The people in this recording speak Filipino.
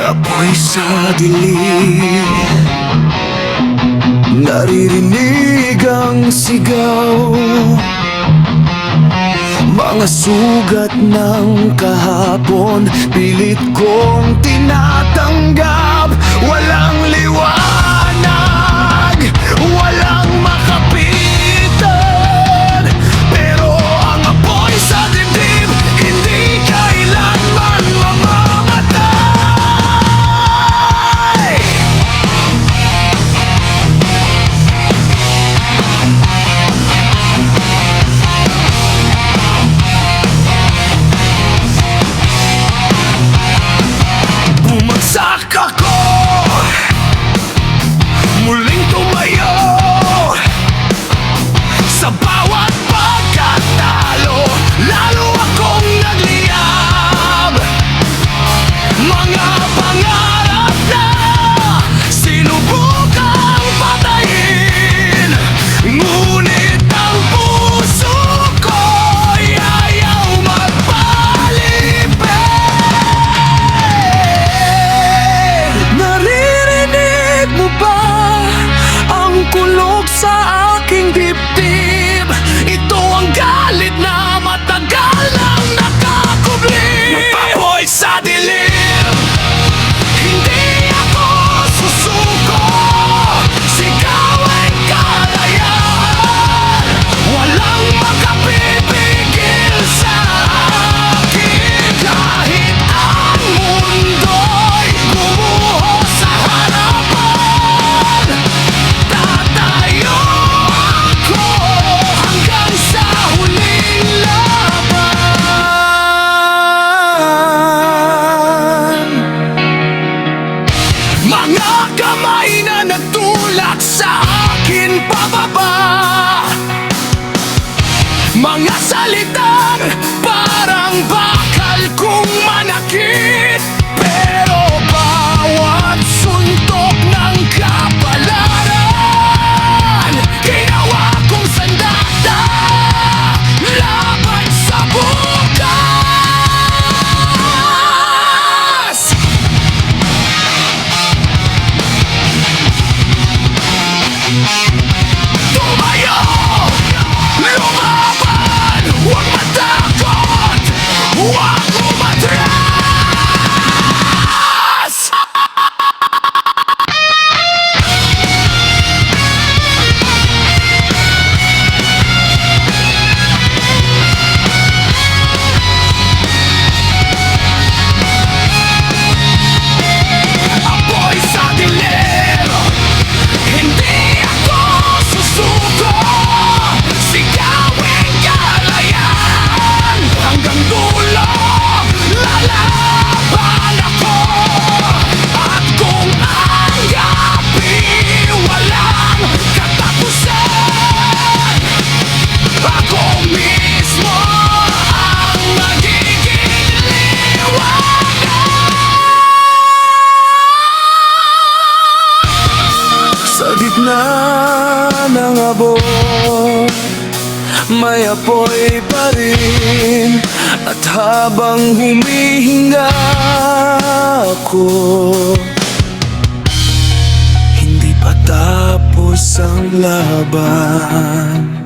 Apoy sa dilim, naririnig ang sigaw, mga sugat ng kahapon, pilit kong tinatanggap. Walang liwanag, walang makapitan, pero ang apoy sa dibdib hindi kailanman mamamatay. Bumagsak ako, muling tumayo, sa bawat pagkatalo lalo akong nagliyab. Mga pangarap na sinubukang patayin, ngunit ang puso ko'y ayaw magpalipid. Naririnig mo ba ang kulog sa aking dibdib? Ito ang galit na matagal nang nakakubli. Apoy sa dilim, hindi ako susuko, sigaw ang kalayaan. Walang makapipigil sa akin, kahit ang mundo'y gumuho sa harapan. Tatayo ako hanggang sa huling laban. Mga kamay na nagtulak sa akin pababa, mga salitang parang bakal kong manakit, pero bawat suntok ng kapalaran ginawa kong sandata laban sa bukas. Tumayo, lumaban, huwag matakot, huwag umatras. Apoy sa dilim, hindi ako susuko, sigawin kalayaan. Hanggang dulo, lalaban ako, at kung ang gabi walang katapusan, ako mismo ang magiging liwanag. Sa gitna ng abot, may apoy pa rin, at habang humihinga ako, hindi pa tapos ang laban.